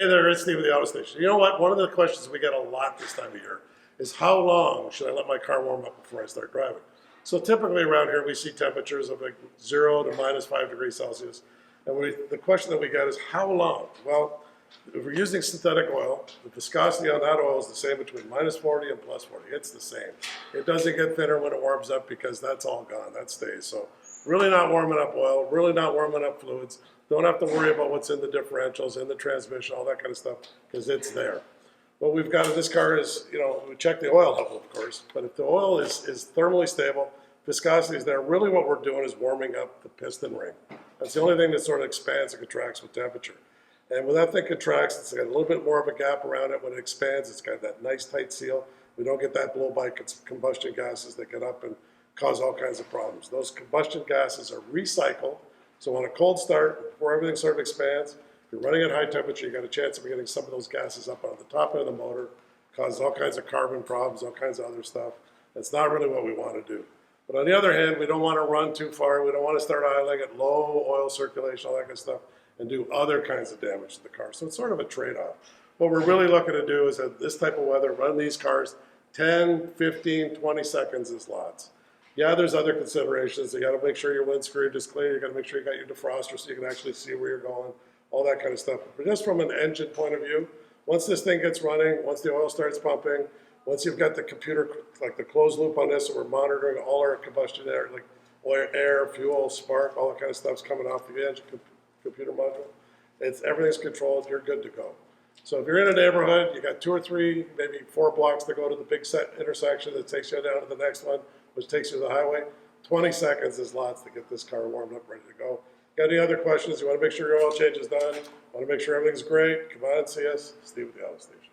Hey there, it's Steve with the Auto Station. You know what? One of the questions we get a lot this time of year is how long should I let my car warm up before I start driving? So typically around here we see temperatures of like 0 to -5 degrees Celsius. And the question that we get is how long? Well, if we're using synthetic oil, the viscosity on that oil is the same between -40 and +40. It's the same. It doesn't get thinner when it warms up because that's all gone. That stays. So really not warming up oil, really not warming up fluids. Don't have to worry about what's in the differentials, in the transmission, all that kind of stuff, because it's there. What we've got in this car is, we check the oil level, of course, but if the oil is thermally stable, viscosity is there, really what we're doing is warming up the piston ring. That's the only thing that sort of expands and contracts with temperature. And when that thing contracts, it's got a little bit more of a gap around it. When it expands, it's got that nice tight seal. We don't get that blow by combustion gases that get up and cause all kinds of problems. Those combustion gases are recycled. So on a cold start, before everything sort of expands, if you're running at high temperature, you got a chance of getting some of those gases up on the top end of the motor, causes all kinds of carbon problems, all kinds of other stuff. That's not really what we want to do. But on the other hand, we don't want to run too far. We don't want to start idling at low oil circulation, all that kind of stuff, and do other kinds of damage to the car. So it's sort of a trade-off. What we're really looking to do is at this type of weather, run these cars 10, 15, 20 seconds is lots. Yeah, there's other considerations. You got to make sure your windscreen is clear. You got to make sure you got your defroster so you can actually see where you're going, all that kind of stuff. But just from an engine point of view, once this thing gets running, once the oil starts pumping, once you've got the computer, like the closed loop on this, so we're monitoring all our combustion air, like oil, air, fuel, spark, all that kind of stuff's coming off the engine computer module. Everything's controlled. You're good to go. So if you're in a neighborhood, you got 2 or 3, maybe 4 blocks to go to the big set intersection that takes you down to the next one, which takes you to the highway. 20 seconds is lots to get this car warmed up, ready to go. Got any other questions? You want to make sure your oil change is done? Want to make sure everything's great? Come on and see us. Steve with the Auto Station.